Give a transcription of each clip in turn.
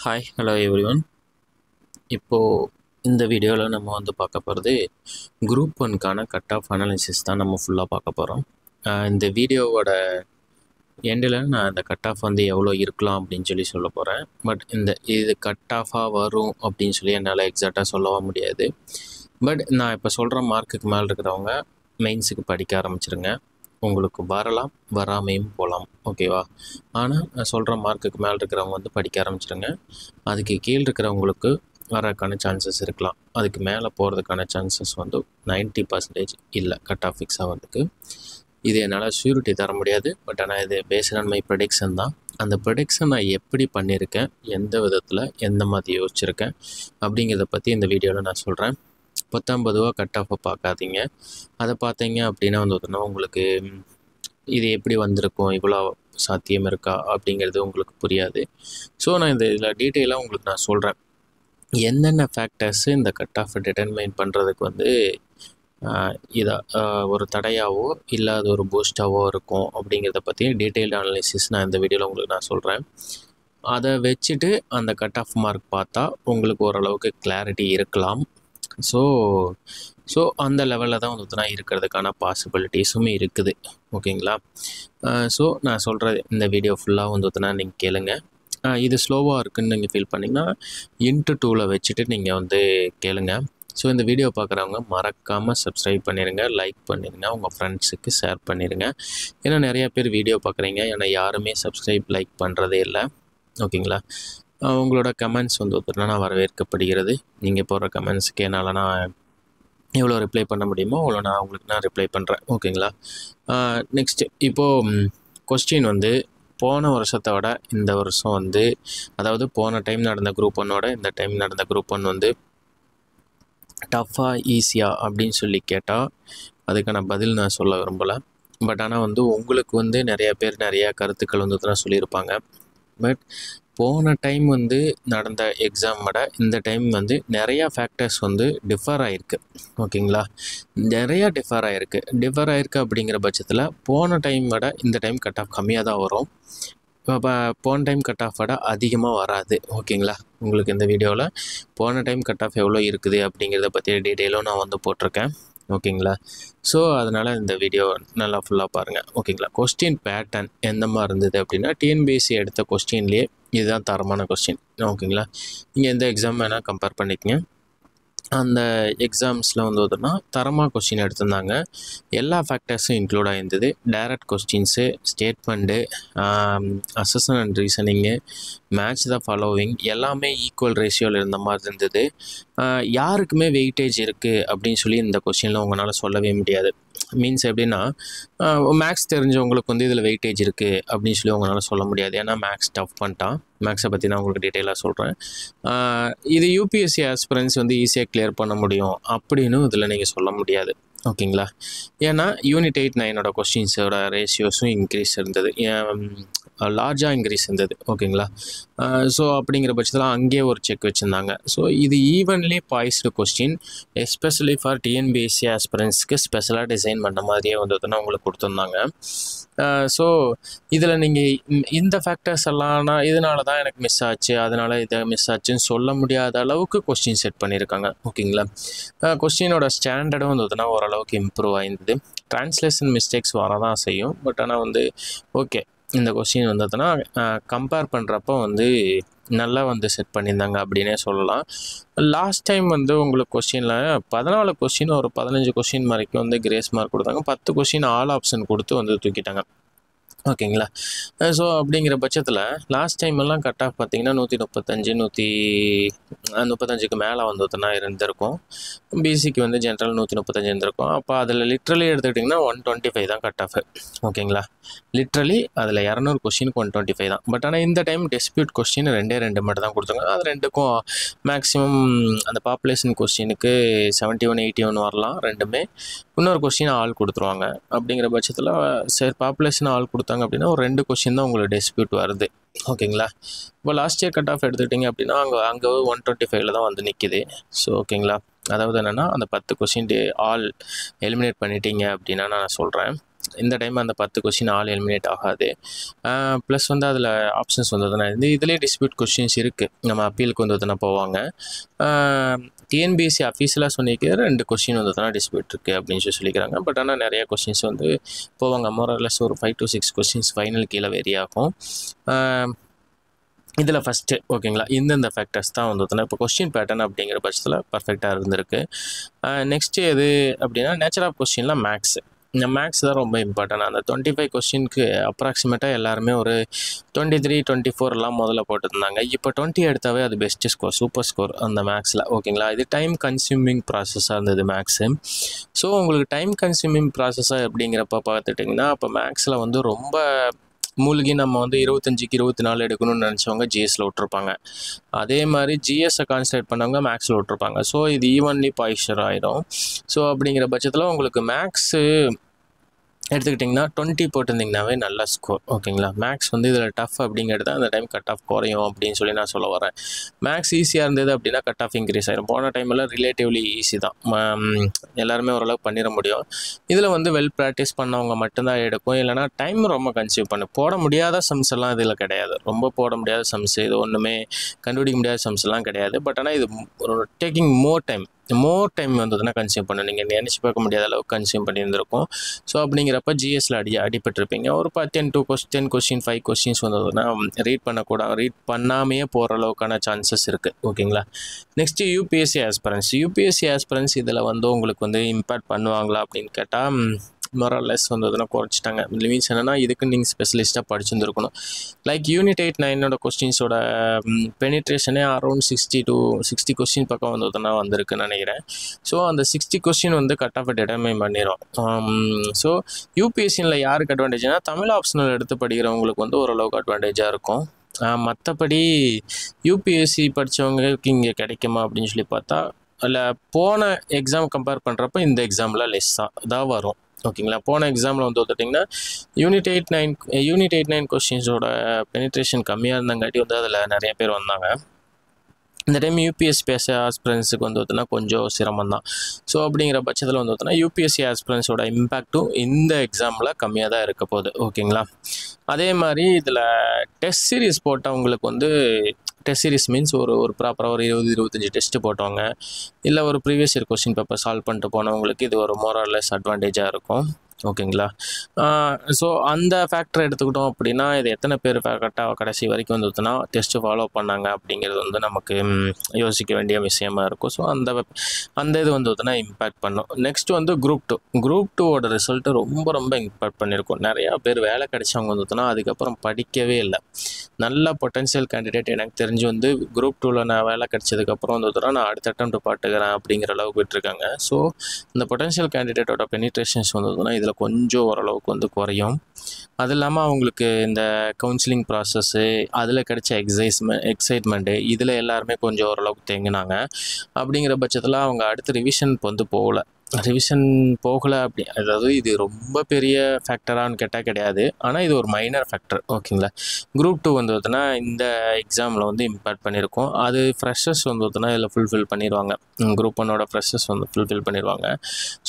Hi hello everyone. இப்போது இந்த வீடியோவில் நம்ம பார்க்க போகிறது குரூப் ஒன்க்கான கட் ஆஃப் அனாலிசிஸ் தான் நம்ம ஃபுல்லாக பார்க்க போகிறோம். இந்த வீடியோவோட எண்டில் நான் இந்த கட் ஆஃப் எவ்வளோ இருக்கலாம் அப்படின்னு சொல்ல போகிறேன். பட் இது கட் ஆஃபாக வரும் அப்படின்னு சொல்லி என்னால் எக்ஸாக்டாக சொல்லவும் முடியாது. பட் நான் இப்போ சொல்கிற மார்க்குக்கு மேலே இருக்கிறவங்க மெயின்ஸுக்கு படிக்க ஆரம்பிச்சிருங்க. உங்களுக்கு வரலாம், வராமையும் போகலாம், ஓகேவா? ஆனால் நான் சொல்கிற மார்க்குக்கு மேலே இருக்கிறவங்க படிக்க ஆரம்பிச்சிடுங்க. அதுக்கு கீழே இருக்கிறவங்களுக்கு வரக்கான சான்சஸ் இருக்கலாம். அதுக்கு மேலே போகிறதுக்கான சான்சஸ் 90% இல்லை கட் ஆஃப் ஃபிக்ஸ் ஆகிறதுக்கு. இது என்னால் ஷூரிட்டி தர முடியாது. பட் ஆனால் இது பேஸ்ட் ஆன் மை ப்ரெடிக்ஷன் தான். அந்த ப்ரெடிக்ஷன் நான் எப்படி பண்ணியிருக்கேன், எந்த விதத்தில் எந்த மாதிரி யோசிச்சிருக்கேன் அப்படிங்கிறத பற்றி இந்த வீடியோவில் நான் சொல்கிறேன். 19 கட் ஆஃபை பார்க்காதீங்க. அதை பார்த்தீங்க அப்படின்னா உங்களுக்கு இது எப்படி வந்திருக்கும், இவ்வளோ சாத்தியம் இருக்கா அப்படிங்கிறது உங்களுக்கு புரியாது. ஸோ நான் இதில் டீட்டெயிலாக உங்களுக்கு நான் சொல்கிறேன். என்னென்ன ஃபேக்டர்ஸு இந்த கட் ஆஃபை டிட்டர்மைன் பண்ணுறதுக்கு இதை ஒரு தடையாவோ இல்லை அது ஒரு பூஸ்டாவோ இருக்கும் அப்படிங்கிறத பற்றி டீட்டெயில்டு அனாலிசிஸ் நான் இந்த வீடியோவில் உங்களுக்கு நான் சொல்கிறேன். அதை வச்சுட்டு அந்த கட் ஆஃப் மார்க் பார்த்தா உங்களுக்கு ஓரளவுக்கு கிளாரிட்டி இருக்கலாம். ஸோ அந்த லெவலில் தான் இருக்கிறதுக்கான பாசிபிலிட்டிஸும் இருக்குது, ஓகேங்களா? ஸோ நான் சொல்கிறது இந்த வீடியோ ஃபுல்லாக நீங்கள் கேளுங்க. இது ஸ்லோவாக இருக்குதுன்னு நீங்கள் ஃபீல் பண்ணிங்கன்னா இன்ட்டு 2ல் வச்சுட்டு நீங்கள் கேளுங்க. ஸோ இந்த வீடியோ பார்க்குறவங்க மறக்காமல் சப்ஸ்கிரைப் பண்ணிடுங்க, லைக் பண்ணிடுங்க, உங்கள் ஃப்ரெண்ட்ஸுக்கு ஷேர் பண்ணிடுங்க. ஏன்னா நிறையா பேர் வீடியோ பார்க்குறீங்க, ஏன்னா யாருமே சப்ஸ்கிரைப் லைக் பண்ணுறதே இல்லை, ஓகேங்களா? உங்களோட கமெண்ட்ஸ் நான் வரவேற்கப்படுகிறது. நீங்கள் போடுற கமெண்ட்ஸுக்கு என்னால் நான் எவ்வளோ ரிப்ளை பண்ண முடியுமோ அவ்வளோ நான் உங்களுக்கு ரிப்ளை பண்ணுறேன், ஓகேங்களா? நெக்ஸ்ட்டு இப்போது கொஸ்டின் போன வருஷத்தை விட இந்த வருஷம் அதாவது போன டைம் நடந்த குரூப் ஒன்னோட இந்த டைம் நடந்த குரூப் ஒன் டஃப்பாக ஈஸியாக அப்படின்னு சொல்லி கேட்டால் அதுக்கான பதில் நான் சொல்ல விரும்பலை. பட் ஆனால் உங்களுக்கு நிறையா பேர் நிறையா கருத்துக்கள் தான் சொல்லியிருப்பாங்க. பட் போன டைம் நடந்த எக்ஸாம் விட இந்த டைம் நிறையா ஃபேக்டர்ஸ் டிஃபர் ஆகிருக்கு, ஓகேங்களா? நிறையா டிஃபர் ஆகிருக்கு அப்படிங்கிற பட்சத்தில் போன டைம் விட இந்த டைம் கட் ஆஃப் கம்மியாக தான் வரும். இப்போ போன டைம் கட் ஆஃப் விட அதிகமாக வராது, ஓகேங்களா? உங்களுக்கு இந்த வீடியோவில் போன டைம் கட் ஆஃப் எவ்வளோ இருக்குது அப்படிங்கிறத பற்றி டீட்டெயிலும் நான் போட்டிருக்கேன், ஓகேங்களா? ஸோ அதனால் இந்த வீடியோ நல்லா ஃபுல்லாக பாருங்கள், ஓகேங்களா? கொஸ்டின் பேட்டர்ன் எந்த மாதிரி இருந்தது அப்படின்னா டிஎன்பிஎஸ்சி எடுத்த கொஸ்டின்லேயே இதுதான் தரமான கொஸ்டின், ஓகேங்களா? நீங்கள் எந்த எக்ஸாம் வேணால் கம்பேர் பண்ணிக்கங்க. அந்த எக்ஸாம்ஸில் தரமாக கொஸ்டின் எடுத்திருந்தாங்க. எல்லா ஃபேக்டர்ஸும் இன்க்ளூட் ஆகிருந்தது. Direct questions, statement, assessment and reasoning, match the following எல்லாமே ஈக்குவல் ரேஷியோவில் இருந்த மாதிரி இருந்தது. யாருக்குமே வெயிட்டேஜ் இருக்குது அப்படின்னு சொல்லி இந்த கொஸ்டினில் உங்களால் சொல்லவே முடியாது. மீன்ஸ் எப்படின்னா மேக்ஸ் தெரிஞ்சவங்களுக்கு இதில் வெயிட்டேஜ் இருக்குது அப்படின்னு சொல்லி உங்களால் சொல்ல முடியாது. ஏன்னா மேக்ஸ் டஃப் பண்ணிட்டான். மேக்ஸை பற்றி நான் உங்களுக்கு டீட்டெயிலாக சொல்கிறேன். இது யூபிஎஸ்சி ஆஸ்பிரன்ஸ் ஈஸியாக கிளியர் பண்ண முடியும் அப்படின்னு இதில் நீங்கள் சொல்ல முடியாது, ஓகேங்களா? ஏன்னா யூனிட் 8, 9 கொஸ்டின்ஸோட ரேஷியோஸும் இன்க்ரீஸ் இருந்தது, லார்ஜாக இன்க்ரீஸ் இருந்தது, ஓகேங்களா? ஸோ அப்படிங்கிற பட்சத்தில் அங்கேயே ஒரு செக் வச்சுருந்தாங்க. ஸோ இது evenly poised question, especially for TNPSC ஆஸ்பிரன்ஸ்க்கு ஸ்பெஷலாக டிசைன் பண்ண மாதிரியே உங்களுக்கு கொடுத்துருந்தாங்க. ஸோ இதில் நீங்கள் இந்த ஃபேக்டர்ஸ் எல்லாம் இதனால தான் எனக்கு மிஸ் ஆச்சு, அதனால் இதை மிஸ் ஆச்சுன்னு சொல்ல முடியாத அளவுக்கு கொஸ்டின் செட் பண்ணியிருக்காங்க, ஓகேங்களா? கொஸ்டினோட ஸ்டாண்டர்டும் ஓரளவுக்கு இம்ப்ரூவ் ஆயிருந்தது. ட்ரான்ஸ்லேஷன் மிஸ்டேக்ஸ் வரதான் செய்யும். பட் ஆனால் ஓகே, இந்த கொஸ்டின் கம்பேர் பண்ணுறப்போ நல்லா செட் பண்ணியிருந்தாங்க அப்படின்னே சொல்லலாம். லாஸ்ட் டைம் உங்களுக்கு கொஸ்டினில் 14 கொஸ்டின் ஒரு 15 கொஸ்டின் வரைக்கும் கிரேஸ் மார்க் கொடுத்தாங்க. 10 கொஸ்டின் ஆல் ஆப்ஷன் கொடுத்து தூக்கிட்டாங்க, ஓகேங்களா? ஸோ அப்படிங்கிற பட்சத்தில் லாஸ்ட் டைம் எல்லாம் கட் ஆஃப் பார்த்தீங்கன்னா 135 135க்கு மேலே இருந்திருக்கும். பிசிக்கு ஜென்ரல் 135 இருந்திருக்கும். அப்போ அதில் லிட்ரலி எடுத்துக்கிட்டிங்கன்னா 125 தான் கட் ஆஃப், ஓகேங்களா? லிட்ரலி அதில் 200 கொஸ்டினுக்கு 125 தான். பட் ஆனால் இந்த டைம் டிஸ்பியூட் கொஸ்டின் 2 மட்டும் தான் கொடுத்தாங்க. அது ரெண்டுக்கும் மேக்ஸிமம் அந்த பாப்புலேஷன் கொஸ்டினுக்கு 71 81 வரலாம் ரெண்டுமே. இன்னொரு கொஸ்டின் ஆள் கொடுத்துருவாங்க. அப்படிங்கிற பட்சத்தில் சரி பாப்புலேஷன் ஆள் கொடுத்தாங்க அப்படின்னா ஒரு 2 கொஸ்டின் தான் உங்களுக்கு டிஸ்பியூட் வருது, ஓகேங்களா? இப்போ லாஸ்ட் இயர் கட் ஆஃப் எடுத்துக்கிட்டிங்க அப்படின்னா அங்கே 125ல் தான் நிற்கிது. ஸோ ஓகேங்களா, அதாவது என்னென்னா அந்த 10 கொஸ்டின் ஆல் எலிமினேட் பண்ணிட்டீங்க அப்படின்னா நான் சொல்கிறேன். இந்த டைம் அந்த 10 கொஸ்டின் ஆல் எலிமினேட் ஆகாது. ப்ளஸ் வந்து அதில் ஆப்ஷன்ஸ் வந்ததுன்னா இதிலே டிஸ்பியூட் கொஸ்டின்ஸ் இருக்குது. நம்ம அப்பீலுக்கு வந்ததுன்னா போவாங்க. டிஎன்பிஎஸ்சி அஃபீஷியலாக சொன்னிருக்கிற 2 கொஸ்டின் வந்ததுன்னா டிஸ்பியூட் இருக்குது அப்படின்னு சொல்லிக்கிறாங்க. பட் ஆனால் நிறைய கொஸ்டின்ஸ் வந்து போவாங்க. மோரலஸ் ஒரு 5 to 6 கொஸ்டின்ஸ் ஃபைனல் கீழே வேரி ஆகும். இதில் ஃபஸ்ட்டு ஓகேங்களா, இந்தந்த ஃபேக்டர்ஸ் தான் வந்ததுன்னா இப்போ கொஸ்டின் பேட்டர்ன் அப்படிங்கிற பட்சத்தில் பர்ஃபெக்டாக இருந்திருக்கு. நெக்ஸ்ட்டு எது அப்படின்னா நேச்சர் ஆஃப் கொஸ்டினில் மேக்ஸு. இந்த மேக்ஸ் தான் ரொம்ப இம்பார்ட்டன்ட். அந்த 25 கொஸ்டினுக்கு அப்ராக்சிமேட்டாக எல்லாருமே ஒரு 23, 24 முதல்ல போட்டுருந்தாங்க. இப்போ 20 எடுத்தாவே அது பெஸ்ட்டு ஸ்கோர், சூப்பர் ஸ்கோர் அந்த மேக்ஸில் ஓகேங்களா. இது டைம் கன்சியூமிங் ப்ராசஸாக இருந்தது மேக்ஸு. ஸோ உங்களுக்கு டைம் கன்சியூமிங் ப்ராசஸாக அப்படிங்கிறப்ப பார்த்துட்டிங்கன்னா அப்போ மேக்ஸில் வந்து ரொம்ப மூழ்கி நம்ம வந்து 25க்கு 24 எடுக்கணும்னு நினச்சவங்க ஜிஎஸ்சில் விட்ருப்பாங்க. அதே மாதிரி ஜிஎஸ்ஸை கான்சன்ட்ரேட் பண்ணவங்க மேக்ஸில் விட்ருப்பாங்க. ஸோ இது ஈவன்லி பாய்ச்சர் ஆகிடும். ஸோ அப்படிங்கிற பட்சத்தில் உங்களுக்கு மேக்ஸு எடுத்துக்கிட்டிங்கன்னா 20 போட்டிருந்தீங்கன்னாவே நல்ல ஸ்கோர் ஓகேங்களா. மேக்ஸ் வந்து இதில் டஃப் அப்படிங்கிறது அந்த டைம் கட் ஆஃப் குறையும் அப்படின்னு சொல்லி நான் சொல்ல வரேன். மேக்ஸ் ஈஸியாக இருந்தது அப்படின்னா கட் ஆஃப் இன்க்ரீஸ் ஆகிடும். போன டைமெல்லாம் ரிலேட்டிவ்லி ஈஸி தான், எல்லாருமே ஓரளவுக்கு பண்ணிட முடியும். இதில் வந்து வெல் ப்ராக்டிஸ் பண்ணவங்க மட்டும்தான் எடுக்கும். இல்லைனா டைம் ரொம்ப கன்சியூம் பண்ணு. போட முடியாத சம்ஸ் எல்லாம் இதில் கிடையாது. ரொம்ப போட முடியாத சம்ஸ், இது ஒன்றுமே கண்டுபிடிக்க முடியாத சம்ஸ் எல்லாம் கிடையாது. பட் ஆனால் இது ஒரு டேக்கிங் மோர் டைம் வந்ததுன்னா கன்சியூம் பண்ண நீங்கள் நினச்சி பார்க்க முடியாத அளவுக்கு கன்சியூம் பண்ணியிருந்திருக்கும். ஸோ அப்படிங்கிறப்ப ஜிஎஸ்சில் அடிபட்டிருப்பீங்க. ஒரு 10 கொஸ்டின் 5 கொஸ்டின்ஸ் வந்ததுன்னா ரீட் பண்ணாமையே போகிற அளவுக்கான சான்சஸ் இருக்குது ஓகேங்களா. நெக்ஸ்ட்டு யூபிஎஸ்சி ஆஸ்பிரன்ஸ் இதில் வந்து உங்களுக்கு வந்து இம்பேக்ட் பண்ணுவாங்களா அப்படின்னு கேட்டால் மொரலஸ் வந்ததுன்னா குறைச்சிட்டாங்க. மீன்ஸ் என்னென்னா இதுக்கு நீங்கள் ஸ்பெஷலிஸ்ட்டாக படிச்சுருந்துருக்கணும். லைக் யூனிட் 8, 9 கொஸ்டின்ஸோட பெனிட்ரேஷனே அரௌண்ட் 60 கொஸ்டின் பக்கம் வந்ததுன்னா வந்திருக்குன்னு நினைக்கிறேன். ஸோ அந்த 60 கொஸ்டின் வந்து கட் ஆஃப் டிட்டர்மைன் பண்ணிடும். ஸோ யூபிஎஸ்சியில் யாருக்கு அட்வான்டேஜ்னா தமிழ் ஆப்ஷனல் எடுத்து படிக்கிறவங்களுக்கு வந்து ஓரளவுக்கு அட்வான்டேஜாக இருக்கும். மற்றபடி யூபிஎஸ்சி படித்தவங்களுக்கு இங்கே கிடைக்குமா அப்படின்னு சொல்லி பார்த்தா இல்லை, போன எக்ஸாம் கம்பேர் பண்ணுறப்ப இந்த எக்ஸாமில் லெஸ்ஸாக தான் வரும் ஓகேங்களா. போன எக்ஸாமில் வந்து பார்த்துட்டிங்கன்னா யூனிட் 8, 9 கொஸ்டின்ஸோட பெனிட்ரேஷன் கம்மியாக இருந்தங்காட்டி வந்து அதில் நிறைய பேர் வந்தாங்க. இந்த டைம் யூபிஎஸ்சி ஆஸ்பிரன்ஸுக்கு வந்து பார்த்தீங்கன்னா கொஞ்சம் சிரமம் தான். ஸோ அப்படிங்கிற பட்சத்தில் வந்து பார்த்தீங்கன்னா யூபிஎஸ்சி ஆஸ்பிரன்ஸோட இம்பேக்ட்டும் இந்த எக்ஸாமில் கம்மியாக தான் இருக்க போகுது ஓகேங்களா. அதே மாதிரி இதில் டெஸ்ட் சீரிஸ் போட்டவங்களுக்கு வந்து டெஸ்ட் சீரிஸ் மீன்ஸ் ஒரு ப்ராப்பராக ஒரு 20-25 டெஸ்ட்டு போட்டவங்க, இல்லை ஒரு previous year question paper solve பண்ணிட்டு போனவங்களுக்கு இது ஒரு மோரலஸ் அட்வான்டேஜாக இருக்கும் ஓகேங்களா. ஸோ அந்த ஃபேக்டர் எடுத்துக்கிட்டோம் அப்படின்னா இது எத்தனை பேர் கரெக்டாக கடைசி வரைக்கும் வந்துட்டுனா டெஸ்ட்டு ஃபாலோ பண்ணாங்க அப்படிங்கிறது வந்து நமக்கு யோசிக்க வேண்டிய விஷயமா இருக்கும். ஸோ அந்த இது வந்துட்டுனா இம்பேக்ட் பண்ணும். நெக்ஸ்ட் வந்து குரூப் டூவோட ரிசல்ட்டு ரொம்ப இம்பேக்ட் பண்ணியிருக்கும். நிறையா பேர் வேலை கிடைச்சவங்க வந்துட்டுனா அதுக்கப்புறம் படிக்கவே இல்லை. நல்ல பொட்டன்ஷியல் கேண்டிடேட் எனக்கு தெரிஞ்சு வந்து குரூப் 2ல் நான் வேலை கிடைச்சதுக்கப்புறம் வந்துட்டுனா நான் அடுத்த அட்டெம்ப்ட் பாட்டுக்கிறேன் அப்படிங்கிற அளவுக்கு விட்டுருக்காங்க. ஸோ இந்த பொட்டன்ஷியல் கேண்டிடேட்டோட பெனிட்ரேஷன்ஸ் வந்ததுன்னா இதில் கொஞ்சம் ஓரளவுக்கு வந்து குறையும். அது இல்லாமல் அவங்களுக்கு இந்த கவுன்சிலிங் ப்ராசஸ்ஸு, அதில் கிடைச்ச எக்ஸைட்மெண்ட்டு இதில் எல்லாருமே கொஞ்சம் ஓரளவுக்கு தேங்கினாங்க. அப்படிங்கிற பட்சத்தில் அவங்க அடுத்த ரிவிஷனுக்கு வந்து போகலை அப்படி, அதாவது இது ரொம்ப பெரிய ஃபேக்டரானு கேட்டால் கிடையாது. ஆனால் இது ஒரு மைனர் ஃபேக்டர் ஓகேங்களா. குரூப் 2 வந்து பார்த்தீங்கன்னா இந்த எக்ஸாமில் வந்து இம்பேக்ட் பண்ணியிருக்கோம். அது ஃப்ரெஷர்ஸ் வந்து பார்த்தீங்கன்னா இதில் ஃபுல்ஃபில் பண்ணிடுவாங்க. குரூப் 1ஓட ஃப்ரெஷர்ஸ் வந்து ஃபுல்ஃபில் பண்ணிடுவாங்க.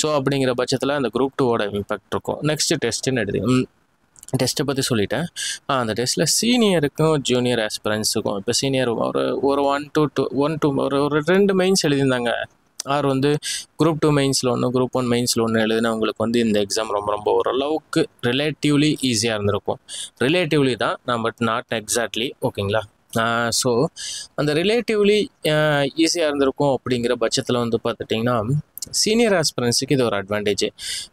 ஸோ அப்படிங்கிற பட்சத்தில் அந்த குரூப் 2ஓட இம்பேக்ட் இருக்கும். நெக்ஸ்ட்டு டெஸ்ட்டுன்னு டெஸ்ட்டை பற்றி சொல்லிட்டேன். அந்த டெஸ்ட்டில் சீனியருக்கும் ஜூனியர் ஆஸ்பிரன்ஸுக்கும் இப்போ சீனியர் ஒரு 1 to 2 மெயின்ஸ் எழுதியிருந்தாங்க. ஆர் வந்து குரூப் 2 மெயின்ஸில் ஒன்று, குரூப் 1 மெயின்ஸில் ஒன்று எழுதினவங்களுக்கு வந்து இந்த எக்ஸாம் ரொம்ப ஓரளவுக்கு ரிலேட்டிவ்லி ஈஸியாக இருந்திருக்கும். ரிலேட்டிவ்லி தான், பட் நாட் எக்ஸாக்ட்லி ஓகேங்களா. ஸோ அந்த ரிலேட்டிவ்லி ஈஸியாக இருந்திருக்கும் அப்படிங்கிற பட்சத்தில் வந்து பார்த்துட்டிங்கன்னா சீனியர் ஆஸ்பிரன்ஸுக்கு இது ஒரு அட்வான்டேஜ்.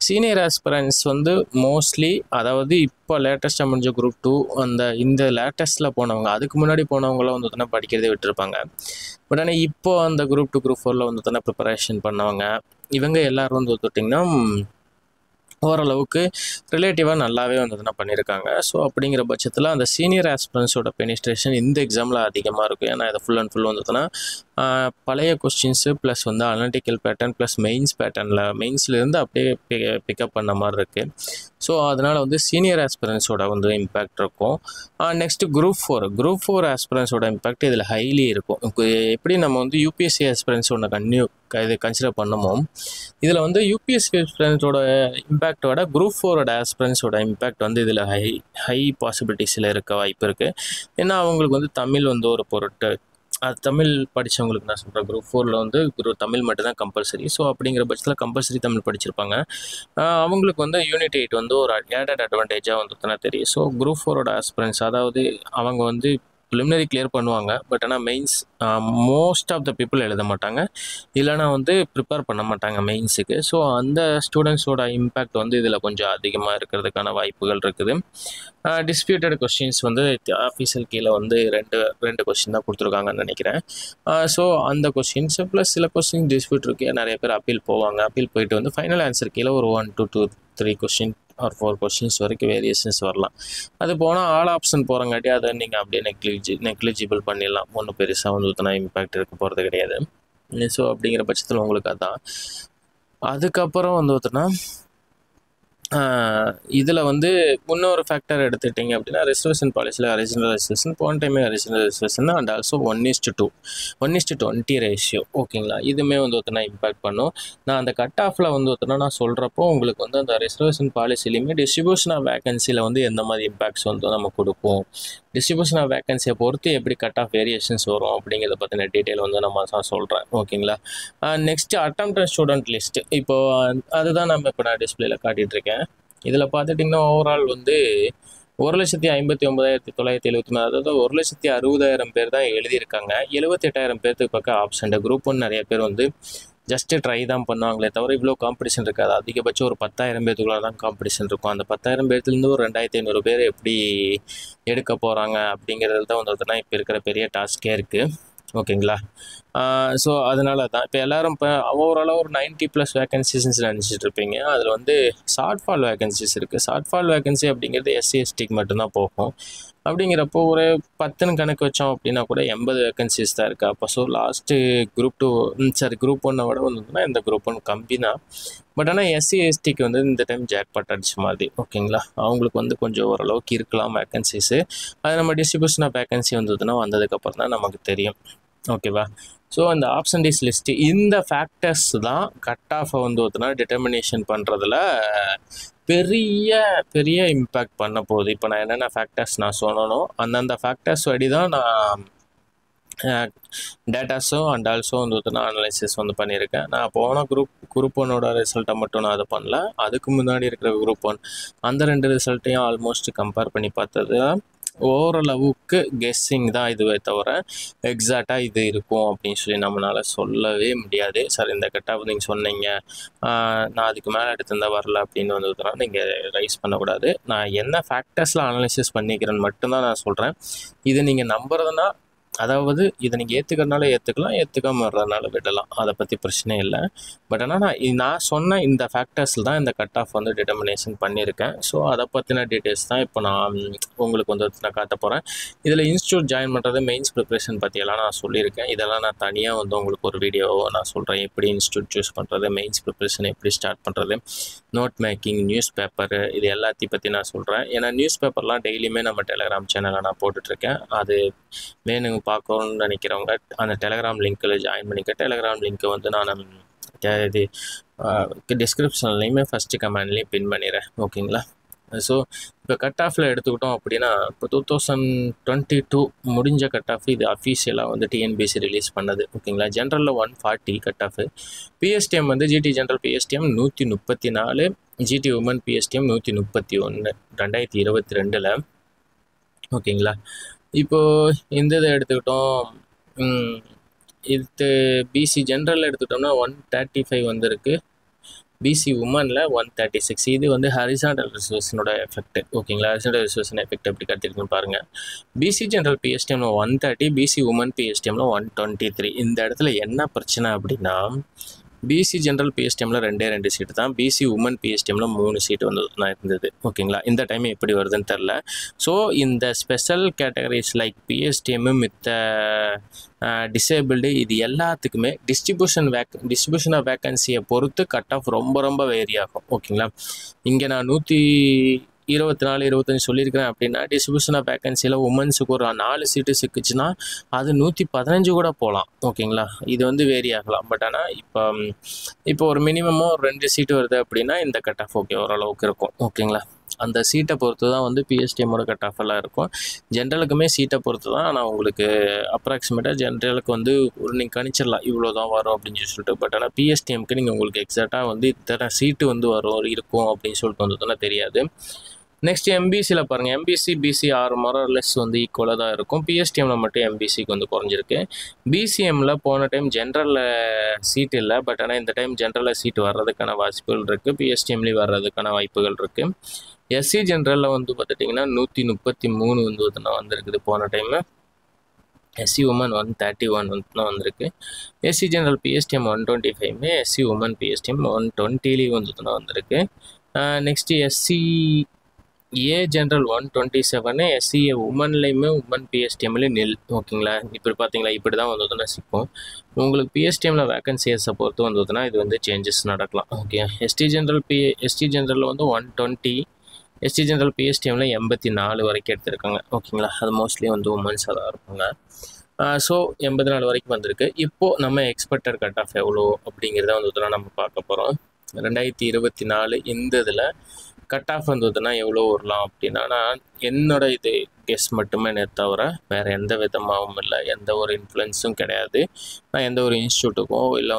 சீனியர் ஆஸ்பிரன்ஸ் வந்து மோஸ்ட்லி, அதாவது இப்போ லேட்டஸ்ட்டாக முடிஞ்ச குரூப் 2 இந்த லேட்டஸ்ட்டில் போனவங்க, அதுக்கு முன்னாடி போனவங்களாம் வந்து தானே படிக்கிறதே விட்டுருப்பாங்க. பட் ஆனால் இப்போ அந்த குரூப் 2 குரூப் 4ல் வந்து தானே ப்ரிப்பரேஷன் பண்ணவங்க, இவங்க எல்லோரும் வந்து பார்த்திங்கன்னா ஓரளவுக்கு ரிலேட்டிவாக நல்லாவே வந்துதுன்னா பண்ணியிருக்காங்க. ஸோ அப்படிங்கிற பட்சத்தில் அந்த சீனியர் ஆஸ்பிரன்ஸோட பெனிட்ரேஷன் இந்த எக்ஸாமில் அதிகமாக இருக்கும். ஏன்னா இதை ஃபுல் அண்ட் ஃபுல் வந்துதுன்னா பழைய கொஸ்டின்ஸு ப்ளஸ் வந்து அனலிட்டிக்கல் பேட்டர்ன் ப்ளஸ் மெயின்ஸ்லேருந்து அப்படியே பிக்கப் பண்ண மாதிரி இருக்குது. ஸோ அதனால் வந்து சீனியர் ஆஸ்பிரன்ஸோட வந்து இம்பேக்ட் இருக்கும். நெக்ஸ்ட்டு குரூப் ஃபோர் ஆஸ்பிரன்ஸோட இம்பேக்ட் இதில் ஹைலி இருக்கும். எப்படி நம்ம வந்து யூபிஎஸ்சி ஆஸ்பிரன்ஸ் ஒன்று இது கன்சிடர் பண்ணமோ, இதில் வந்து யூபிஎஸ்சி ஆஸ்பிரன்ஸோட இம்பேக்டோட குரூப் 4ஓட ஆஸ்பிரன்ஸோட இம்பேக்ட் வந்து இதில் ஹை பாசிபிலிட்டிஸில் இருக்க வாய்ப்பு இருக்குது. ஏன்னா அவங்களுக்கு வந்து தமிழ் வந்து ஒரு பொருட்டு, அது தமிழ் படித்தவங்களுக்கு நான் சொல்கிறேன். குரூப் 4ல் வந்து தமிழ் மட்டும்தான் கம்பல்சரி. ஸோ அப்படிங்கிற பட்சத்தில் கம்பல்சரி தமிழ் படிச்சிருப்பாங்க. அவங்களுக்கு வந்து யூனிட் 8 வந்து ஒரு ஆடட் அட்வான்டேஜாக வந்துட்டுனா தெரியும். ஸோ குரூப் 4ஓட ஆஸ்பிரன்ஸ், அதாவது அவங்க வந்து ப்ரிலிமினரி கிளியர் பண்ணுவாங்க. பட் ஆனால் mains most of the people எழுத மாட்டாங்க, இல்லைனா வந்து ப்ரிப்பேர் பண்ண மாட்டாங்க மெயின்ஸுக்கு. ஸோ அந்த ஸ்டூடெண்ட்ஸோட இம்பேக்ட் வந்து இதில் கொஞ்சம் அதிகமாக இருக்கிறதுக்கான வாய்ப்புகள் இருக்குது. டிஸ்பியூட்டட் கொஸ்டின்ஸ் வந்து ஆஃபீஸியல் கீழே வந்து ரெண்டு கொஸ்டின் தான் கொடுத்துருக்காங்கன்னு நினைக்கிறேன். ஸோ அந்த கொஸ்டின்ஸ் ப்ளஸ் சில கொஸ்டின் டிஸ்பியூட் இருக்கு. நிறைய பேர் அப்பீல் போவாங்க. அப்பீல் போயிட்டு வந்து ஃபைனல் ஆன்சர் கீழே ஒரு 1 to 3 கொஸ்டின் ஆர் 4 கொஸ்டின்ஸ் வரைக்கும் வேரியேஷன்ஸ் வரலாம். அது போனால் ஆல் ஆப்ஷன் போகிறங்காட்டி அதை நீங்கள் அப்படியே நெக்லிஜிபிள் பண்ணிடலாம். ஒன்றும் பெருசாக வந்து ஊற்றினா இம்பேக்ட் இருக்க போகிறது கிடையாது. ஸோ அப்படிங்கிற பட்சத்தில் உங்களுக்கு அதான். அதுக்கப்புறம் வந்து ஊற்றினா இதில் வந்து இன்னொரு ஃபேக்டர் எடுத்துக்கிட்டிங்க அப்படின்னா, ரிசர்வேஷன் பாலிசியில் ஒரிஜினல் ரிசர்வேஷன், போன டைமே original reservation and also 1:2 1:20 ratio. ஓகேங்களா, இதுவுமே வந்து ஒருத்தனா இம்பேக்ட் பண்ணும். நான் அந்த கட் ஆஃபில் வந்து ஒருத்தனா நான் சொல்கிறப்போ உங்களுக்கு வந்து அந்த ரிசர்வேஷன் பாலிசிலையுமே டிஸ்ட்ரிபியூஷன் ஆஃப் வேகன்சியில் வந்து எந்த மாதிரி இம்பேக்ட்ஸ் வந்து நம்ம கொடுப்போம், டிஸ்ட்ரிபியூஷன் ஆஃப் வேகன்சியை பொறுத்து எப்படி கட் ஆஃப் வேரியேஷன்ஸ் வரும் அப்படிங்கிறத பற்றின டீட்டெயில் வந்து நம்ம சொல்கிறேன். ஓகேங்களா, நெக்ஸ்ட்டு அட்டெம்ப்ட் ஸ்டூடெண்ட் லிஸ்ட்டு. இப்போது அதுதான் நம்ம இப்போ நான் டிஸ்பிளேல காட்டிகிட்ருக்கேன். இதில் பார்த்துட்டிங்கன்னா ஓவரால் வந்து 1,59,974, அதாவது 1,60,000 பேர் தான் எழுதியிருக்காங்க. 78,000 பேர்த்துக்கு பக்கம் ஆப்ஷன். குரூப் 1 நிறைய பேர் வந்து ஜஸ்ட்டு ட்ரை தான் பண்ணுவாங்களே தவிர இவ்வளோ காம்படிஷன் இருக்காது. அதிகபட்சம் ஒரு 10,000 பேர்த்துக்குள்ள தான் காம்படிஷன் இருக்கும். அந்த 10,000 பேர்த்துலேருந்து ஒரு 2,500 பேர் எப்படி எடுக்க போகிறாங்க அப்படிங்கிறது தான் வந்து இப்போ இருக்கிற பெரிய டாஸ்கே இருக்குது. ஓகேங்களா, ஸோ அதனால தான் இப்போ எல்லோரும் இப்போ ஓவராலாக ஒரு 90+ வேகன்சிஸ் நினச்சிட்டு இருப்பீங்க. அதில் வந்து ஷார்ட் ஃபால் வேகன்சிஸ் இருக்குது. ஷார்ட் ஃபால் வேகன்சி அப்படிங்கிறது SC/STக்கு மட்டும்தான் போகும். அப்படிங்கிறப்போ ஒரு 10ன்னு கணக்கு வச்சோம் அப்படின்னா கூட 80 வேகன்சிஸ் தான் இருக்குது. அப்போ ஸோ லாஸ்ட்டு குரூப் 1 விட வந்துன்னா இந்த குரூப் 1 கம்மி தான். பட் ஆனால் SC/STக்கு வந்து இந்த டைம் ஜாக்பாட் அடிச்ச மாதிரி. ஓகேங்களா, அவங்களுக்கு வந்து கொஞ்சம் ஓரளவுக்கு இருக்கலாம் வேகன்சிஸு. அது நம்ம டிஸ்ட்ரிபியூஷன் ஆஃப் வேகன்சி வந்ததுன்னா வந்ததுக்கப்புறம் தான் நமக்கு தெரியும். ஓகேவா, ஸோ அந்த ஆப்ஷன்டேஸ் லிஸ்ட்டு இந்த ஃபேக்டர்ஸ் தான் கட் ஆஃபை வந்து ஒருத்தனா டிட்டர்மினேஷன் பண்ணுறதுல பெரிய இம்பேக்ட் பண்ண போகுது. இப்போ நான் என்னென்ன ஃபேக்டர்ஸ் நான் சொன்னனோ அந்தந்த ஃபேக்டர்ஸ் படி தான் நான் டேட்டாஸும் அண்ட் ஆல்சோ வந்து நான் அனலைசிஸ் வந்து பண்ணியிருக்கேன். நான் போன குரூப் 1ஓட ரிசல்ட்டை மட்டும் நான் அதை பண்ணல, அதுக்கு முன்னாடி இருக்கிற குரூப் 1 அந்த 2 ரிசல்ட்டையும் ஆல்மோஸ்ட் கம்பேர் பண்ணி பார்த்தது ஓரளவுக்கு கெஸ்ஸிங் தான் இதுவே தவிர எக்ஸாக்டாக இது இருக்கும் அப்படின்னு சொல்லி நம்மளால் சொல்லவே முடியாது. சார் இந்த கட்டாக நீங்கள் சொன்னீங்க, நான் அதுக்கு மேலே எடுத்திருந்தால் வரல அப்படின்னு வந்ததுனால நீங்கள் ரைஸ் பண்ணக்கூடாது. நான் என்ன ஃபேக்டர்ஸில் அனலைசிஸ் பண்ணிக்கிறேன்னு மட்டும்தான் நான் சொல்கிறேன். இதை நீங்கள் நம்புறதுனா, அதாவது இதை நீங்கள் ஏற்றுக்கிறதுனால ஏற்றுக்கலாம், ஏற்றுக்காம வர்றதுனால விடலாம், அதை பற்றி பிரச்சனை இல்லை. பட் ஆனால் நான் சொன்ன இந்த ஃபேக்டர்ஸில் தான் இந்த கட் ஆஃப் வந்து டிட்டர்மினேஷன் பண்ணியிருக்கேன். ஸோ அதை பற்றின டீட்டெயில்ஸ் தான் இப்போ நான் உங்களுக்கு வந்து நான் காட்ட போகிறேன். இதில் இன்ஸ்டியூட் ஜாயின் பண்ணுறது, மெயின்ஸ் ப்ரிப்ரேஷன் பற்றியெல்லாம் நான் சொல்லியிருக்கேன். இதெல்லாம் நான் தனியாக வந்து உங்களுக்கு ஒரு வீடியோவை நான் சொல்கிறேன். எப்படி இன்ஸ்டியூட் சூஸ் பண்ணுறது, மெயின்ஸ் ப்ரிப்ரேஷன் எப்படி ஸ்டார்ட் பண்ணுறது, நோட் மேக்கிங், நியூஸ் பேப்பரு, இது எல்லாத்தையும் பற்றி நான் சொல்கிறேன். ஏன்னா நியூஸ் பேப்பர்லாம் டெய்லியுமே நம்ம டெலகிராம் சேனலில் நான் போட்டுட்ருக்கேன். அது வேணுங்க பார்க்கணுன்னு நினைக்கிறவங்க அந்த டெலகிராம் லிங்க்கில் ஜாயின் பண்ணிக்க. டெலகிராம் லிங்க்கை வந்து நான் இது டிஸ்கிரிப்ஷன்லேயுமே ஃபஸ்ட்டு கமெண்ட்லேயும் பின் பண்ணிடுறேன். ஓகேங்களா, ஸோ இப்போ கட் ஆஃபில் எடுத்துக்கிட்டோம் அப்படின்னா இப்போ 2022 முடிஞ்ச கட் ஆஃப் இது அஃபீஷியலாக வந்து TNPSC ரிலீஸ் பண்ணது. ஓகேங்களா, ஜென்ரலில் 140 கட் ஆஃபு, PSTM வந்து GT general PSTM 134, GT woman PSTM 131 2022. ஓகேங்களா, இப்போது இந்த இதை எடுத்துக்கிட்டோம். இது BC ஜென்ரலில் எடுத்துக்கிட்டோம்னா 135 வந்திருக்கு, BC உமனில் 136. இது வந்து ஹரிசாண்டல் ரிசர்வேஷனோட எஃபெக்ட். ஓகேங்களா, ஹரிசாண்டல் ரிசர்வேஷன் எஃபெக்ட் எப்படி கட்டிருக்குன்னு பாருங்கள். BC general PSTM 130, BC woman PSTM 123. இந்த இடத்துல என்ன பிரச்சனை அப்படின்னா, பிசி ஜென்ரல் பிஎஸ்டிஎம்மில் 2 சீட்டு தான். பிசி உமன் பிஎஸ்டிஎம்மில் 3 சீட்டு இருந்தது. ஓகேங்களா, இந்த டைம் எப்படி வருதுன்னு தெரில. ஸோ இந்த ஸ்பெஷல் கேட்டகரிஸ் லைக் பிஎஸ்டிஎம் மித்த டிசேபிள்டு இது எல்லாத்துக்குமே டிஸ்ட்ரிபியூஷன் ஆஃப் வேக்கன்சியை பொறுத்து கட் ஆஃப் ரொம்ப ரொம்ப வேரி ஆகும். ஓகேங்களா, இங்கே நான் 124, 25 சொல்லியிருக்கிறேன் அப்படின்னா டிஸ்ட்ரிபியூஷன் ஆஃப் வேக்கன்சியில் உமன்ஸுக்கு ஒரு 4 சீட்டு சிக்குச்சுன்னா அது 115 கூட போகலாம். ஓகேங்களா, இது வேரி ஆகலாம். பட் ஆனால் இப்போ ஒரு மினிமமாக ஒரு 2 சீட்டு வருது அப்படின்னா இந்த கட் ஆஃப் ஓகே ஓரளவுக்கு இருக்கும். ஓகேங்களா, அந்த சீட்டை பொறுத்து தான் பிஎஸ்டிஎம்மோட கட் ஆஃப் எல்லாம் இருக்கும். ஜென்ரலுக்குமே சீட்டை பொறுத்து தான். ஆனால் உங்களுக்கு அப்ராக்சிமேட்டாக ஜென்ரலுக்கு ஒரு நீங்கள் கணிச்சிடலாம் இவ்வளோ தான் வரும் அப்படின்னு சொல்லிட்டு. பட் ஆனால் பிஎஸ்டிஎம்க்கு நீங்கள் உங்களுக்கு எக்ஸாக்டாக இத்தனை சீட்டு இருக்கும் அப்படின்னு சொல்லிட்டு தெரியாது. நெக்ஸ்ட் எம்பிசியில் பாருங்கள், எம்பிசி பிசி 6 மொரலெஸ் ஈக்குவலாக தான் இருக்கும். பிஎஸ்டிஎம்மில் மட்டும் எம்பிசிக்கு குறைஞ்சிருக்கு. பிசிஎம்மில் போன டைம் ஜென்ரலில் சீட் இல்லை, பட் ஆனால் இந்த டைம் ஜென்ரலில் சீட் வர்றதுக்கான வாய்ப்புகள் இருக்குது. பிஎஸ்டிஎம்லேயும் வர்றதுக்கான வாய்ப்புகள் இருக்குது. எஸ்சி ஜென்ரலில் பார்த்துட்டிங்கன்னா 133 வந்திருக்குது போன டைமு. எஸ்சி உமன் 131 வந்திருக்கு. SC general PSTM 125, SC woman PSTM 120 வந்திருக்கு. நெக்ஸ்ட்டு எஸ்சிஏ ஜென்ரல் 127, எஸ்சிஏ உமன்லேயுமே உமன் பிஎஸ்டிஎம்லேயும் நில். ஓகேங்களா, இப்படி பார்த்தீங்களா, இப்படி தான் சிக்கும். உங்களுக்கு பிஎஸ்டிஎம்மில் வேக்கன்சிஸை பொறுத்து இது சேஞ்சஸ் நடக்கலாம். ஓகே, எஸ்டி ஜென்ரலில் 120, எஸ்டி ஜென்ரல் பிஎஸ்டிஎம்மில் 84 வரைக்கும் எடுத்திருக்காங்க. ஓகேங்களா, அது மோஸ்ட்லி உமன்ஸாக தான் இருப்பாங்க. ஸோ 84 வரைக்கும் வந்திருக்கு. இப்போது நம்ம எக்ஸ்பெக்டட் கட் ஆஃப் எவ்வளோ அப்படிங்கிறத நம்ம பார்க்க போகிறோம். 2024 இந்த இதில் கட் ஆஃப் எவ்வளோ வரலாம் அப்படின்னா, நான் என்னோட கெஸ் மட்டுமே தவிர வேறு எந்த விதமாகவும் இல்லை, எந்த ஒரு இன்ஃப்ளூயன்ஸும் கிடையாது. நான் எந்த ஒரு இன்ஸ்டியூட்டுக்கோ இல்லை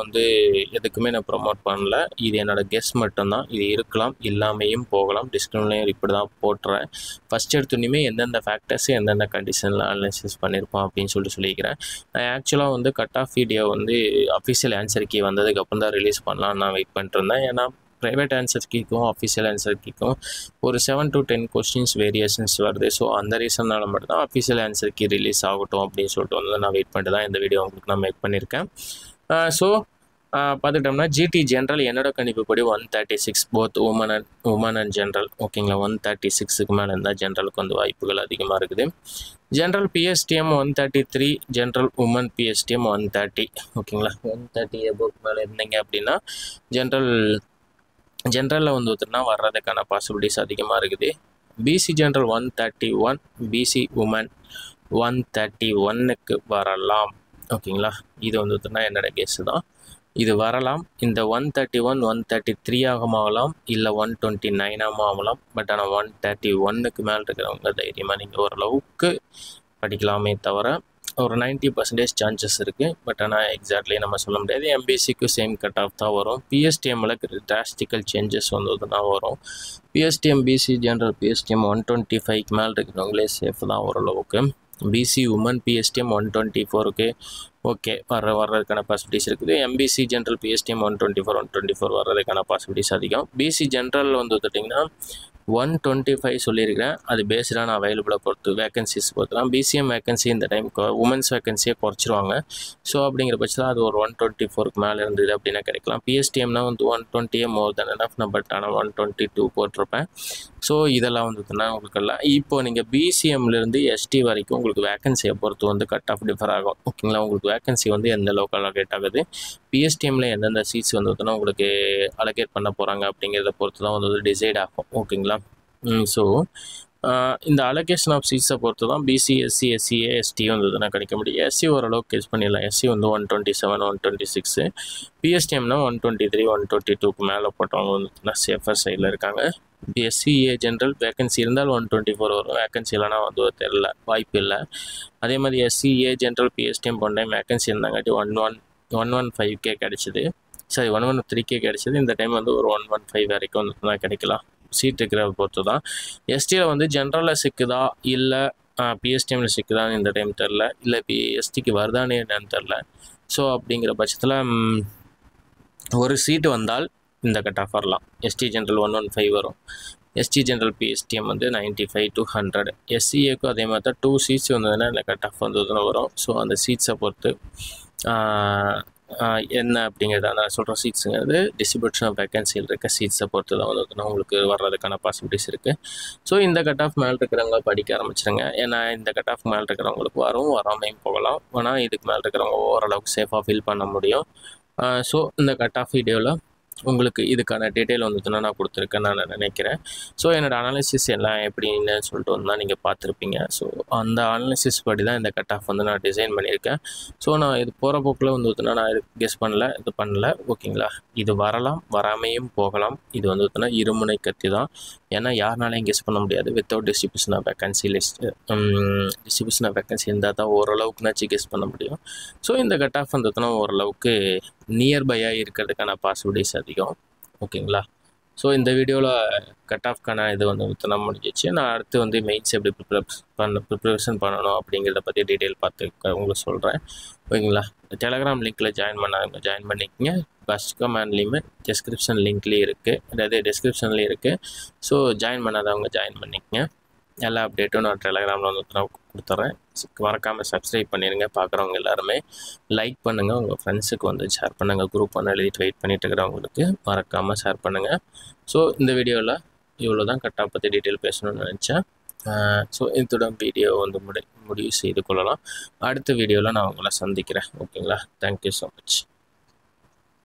எதுக்குமே நான் ப்ரொமோட் பண்ணல. இது என்னோடய கெஸ் மட்டும்தான். இது இருக்கலாம், இல்லாமையும் போகலாம். டிஸ்கிரிப்ஷன்லையும் இப்படி தான் போட்டுறேன். ஃபஸ்ட் எடுத்துனையுமே எந்தெந்த ஃபேக்டர்ஸ் எந்தெந்த கண்டிஷனில் அனாலிசிஸ் பண்ணியிருப்போம் அப்படின்னு சொல்லிக்கிறேன். நான் ஆக்சுவலாக cut off video official answer key வந்ததுக்கப்புறம் தான் ரிலீஸ் பண்ணலான்னு நான் வெயிட் பண்ணிட்டுருந்தேன். ஏன்னா ப்ரைவேட் ஆன்சர் கீக்கும் அஃபிஷியல் ஆன்சர் கீக்கும் ஒரு 7 to 10 கொஸ்டின்ஸ் வேரியேஷன்ஸ் வருது. ஸோ அந்த ரீசனால் மட்டும் தான் அஃபிஷியல் ஆன்சர் கீ ரிலீஸ் ஆகட்டும் அப்படின்னு சொல்லிட்டு நான் வெயிட் பண்ணிட்டு தான் இந்த வீடியோ உங்களுக்கு நான் மேக் பண்ணியிருக்கேன். ஸோ பார்த்துட்டோம்னா ஜிடி ஜென்ரல் என்னோட கணிப்புப்படி 136 போத் உமன் அண்ட் ஜென்ரல். ஓகேங்களா, 136க்கு மேலே இருந்தால் ஜென்ரலுக்கு வாய்ப்புகள் அதிகமாக இருக்குது. General PSTM 133, general woman PSTM 130. ஓகேங்களா, 130 எபோக்கு மேலே இருந்தீங்க அப்படின்னா ஜென்ரலில் வர்றதுக்கான பாசிபிலிட்டிஸ் அதிகமாக இருக்குது. பிசி ஜென்ரல் 131, பிசி உமன் 131க்கு வரலாம். ஓகேங்களா, இது என்னோட கெஸ் தான். இது வரலாம். இந்த 131, 133 ஆகலாம், இல்லை 129 ஆகலாம். பட் ஆனால் 131க்கு மேலே இருக்கிறவங்க தைரியமாக நீங்கள் ஓரளவுக்கு படிக்கலாமே தவிர ஒரு 90% சான்சஸ் இருக்குது. பட் ஆனால் எக்ஸாக்ட்லி நம்ம சொல்ல முடியாது. எம்பிசிக்கு சேம் கட் ஆஃப் தான் வரும். பிஎஸ்டிஎம்மில் டிராஸ்டிக்கல் சேஞ்சஸ் வரும். பிஎஸ்டிஎம் பிசி ஜென்ரல் பிஎஸ்டிஎம் 125க்கு மேலே இருக்கிறவங்களே சேஃப் தான் ஓரளவுக்கு. பிசி உமன் பிஎஸ்டிஎம் 124க்கு ஓகே வர்றதுக்கான பாசிபிலிட்டிஸ் இருக்குது. எம்பிசி ஜென்ரல் பிஎஸ்டிஎம் 124 வர்றதுக்கான பாசிபிலிட்டிஸ் அதிகம். பிசி ஜென்ரல் பார்த்திங்கன்னா 125 சொல்லியிருக்கிறேன். அது பேஸ்டான அவைலபிளை பொறுத்து வேக்கன்சிஸ் பொறுத்துலாம். பிசிஎம் வேக்கன்சி இந்த டைம் உமன்ஸ் வேக்கன்சியை குறைச்சிருவாங்க. ஸோ அப்படிங்கிற பட்சத்தில் அது ஒரு 124க்கு மேலே இருந்தது அப்படின்னா கிடைக்கலாம். பிஎஸ்டிஎம்னா 120 மோர் தென் எனஃப். நான் பட் ஆனால் 122 போட்டிருப்பேன். ஸோ இதெல்லாம் உங்களுக்கு எல்லாம் இப்போது நீங்கள் பிசிஎம்லேருந்து எஸ்டி வரைக்கும் உங்களுக்கு வேக்கன்சியை பொறுத்து கட் ஆஃப் டிஃபர் ஆகும். ஓகேங்களா, உங்களுக்கு வேக்கன்சி எந்த அளவுக்கு அலோகேட் ஆகுது, பிஎஸ்டிஎம்மில் எந்தெந்த சீட்ஸ் உங்களுக்கு அலோகேட் பண்ண போகிறாங்க அப்படிங்கிறத பொறுத்து தான் டிசைட் ஆகும். ஓகேங்களா, ஸோ இந்த அலோகேஷன் ஆஃப் சீட்ஸை பொறுத்து தான் பிசி எஸ்சி எஸ்சிஏ எஸ்டி கிடைக்க முடியும். எஸ்சி ஓரளவுக்கு கெஸ் பண்ணிடலாம். எஸ்சி 127, 126, பிஎஸ்டிஎம்னா 123, 122க்கு மேலே போட்டவங்க சேஃபர் சைடில் இருக்காங்க. எஸ்சிஏ ஜென்ரல் வேக்கன்சி இருந்தால் 124 வரும். வேக்கன்சி இல்லைனா தெரில, வாய்ப்பு இல்லை. அதே மாதிரி எஸ்சிஏ ஜென்ரல் பிஎஸ்டிஎம் போன டைம் வேக்கன்சி இருந்தாங்காட்டி 115K கிடச்சிது. சரி 113K கிடச்சிது. இந்த டைம் ஒரு 115 வரைக்கும் தான் கிடைக்கலாம். சீட் இருக்கிறத பொறுத்து தான். எஸ்டியில் ஜென்ரலில் சிக்குதா இல்லை பிஎஸ்டிஎம்மில் சிக்குதான்னு இந்த டைம் தெரில, இல்லை எஸ்டிக்கு வருதானே என்னன்னு தெரில. ஸோ அப்படிங்கிற பட்சத்தில் ஒரு சீட்டு வந்தால் இந்த கட் ஆஃப் வரலாம். எஸ்டி ஜென்ரல் 115 வரும். ST general PSTM 95 to 100. எஸ்சிஏக்கும் அதே மாதிரி தான் 2 சீட்ஸ் வந்ததுன்னா இந்த கட் ஆஃப் வரும். ஸோ அந்த சீட்ஸை பொறுத்து என்ன அப்படிங்கிறத நான் சொல்கிற சீட்ஸுங்கிறது டிஸ்ட்ரிபியூஷன் ஆஃப் வேகன்சியில் இருக்க சீட்ஸை பொறுத்து தான் வந்து உங்களுக்கு வர்றதுக்கான பாசிபிலிட்டிஸ் இருக்குது. ஸோ இந்த கட் ஆஃப் மேலே இருக்கிறவங்க படிக்க ஆரம்பிச்சிருங்க. ஏன்னா இந்த கட் ஆஃப் மேலே இருக்கிறவங்களுக்கு வராமையும் போகலாம். ஆனால் இதுக்கு மேலே இருக்கிறவங்க ஓரளவுக்கு சேஃபாக ஃபீல் பண்ண முடியும். ஸோ இந்த கட் ஆஃப் வீடியோவில் உங்களுக்கு இதுக்கான டீட்டெயில் வந்துச்சுன்னா நான் கொடுத்துருக்கேன் நான் நினைக்கிறேன். ஸோ என்னோடய அனாலிசிஸ் எல்லாம் எப்படின்னு சொல்லிட்டு வந்து நீங்கள் பார்த்துருப்பீங்க. ஸோ அந்த அனாலிசிஸ் படி தான் இந்த கட் ஆஃப் வந்து நான் டிசைன் பண்ணியிருக்கேன். ஸோ நான் இது போகிற போக்கில் வந்துச்சுன்னா நான் இது கெஸ் பண்ணல ஓகேங்களா. இது வரலாம், வராமையும் போகலாம். இது வந்துச்சுன்னா இருமுனை கத்தி தான். ஏன்னா யாருனாலையும் கெஸ் பண்ண முடியாது. Without distribution of vacancy distribution of vacancy இருந்தால் தான் ஓரளவுக்குனாச்சு கெஸ் பண்ண முடியும். ஸோ இந்த கட் ஆஃப் வந்துச்சுன்னா ஓரளவுக்கு நியர்பையாக இருக்கிறதுக்கான பாசிபிலிட்டிஸ் அதிகம். ஓகேங்களா. ஸோ இந்த வீடியோவில் கட் ஆஃப்க்கான இது வந்து நம்ம முடிஞ்சிச்சு. நான் அடுத்து வந்து மெயின்ஸ் எப்படி ப்ரிப்பரேஷன் பண்ணணும் அப்படிங்கிறத பற்றி டீட்டெயில் பார்த்து உங்களுக்கு சொல்கிறேன். ஓகேங்களா. டெலகிராம் லிங்க்கில் ஜாயின் பண்ணிக்கங்க. ஃபஸ்ட் கமெண்ட்லேயுமே டிஸ்கிரிப்ஷன் லிங்க்லேயும் இருக்குது, அதாவது டிஸ்கிரிப்ஷன்லேயும் இருக்குது. ஸோ ஜாயின் பண்ணாதவங்க ஜாயின் பண்ணிக்கங்க. எல்லா அப்டேட்டும் நான் டெலகிராமில் வந்து நான் கொடுத்துட்றேன். மறக்காமல் சப்ஸ்கிரைப் பண்ணிடுங்க. பார்க்குறவங்க எல்லாருமே லைக் பண்ணுங்கள், உங்கள் ஃப்ரெண்ட்ஸுக்கு வந்து ஷேர் பண்ணுங்கள். குரூப் ஒன்று எழுதிட்டு வெயிட் பண்ணிட்டு இருக்கிறவங்களுக்கு மறக்காமல் ஷேர் பண்ணுங்கள். ஸோ இந்த வீடியோவில் இவ்வளோ தான் கட் ஆஃப் பற்றி டீட்டெயில் பேசணும்னு நினச்சேன். ஸோ இத்துடன் வீடியோ வந்து முடிவு செய்து கொள்ளலாம். அடுத்த வீடியோவில் நான் உங்களை சந்திக்கிறேன். ஓகேங்களா. Thank you so much.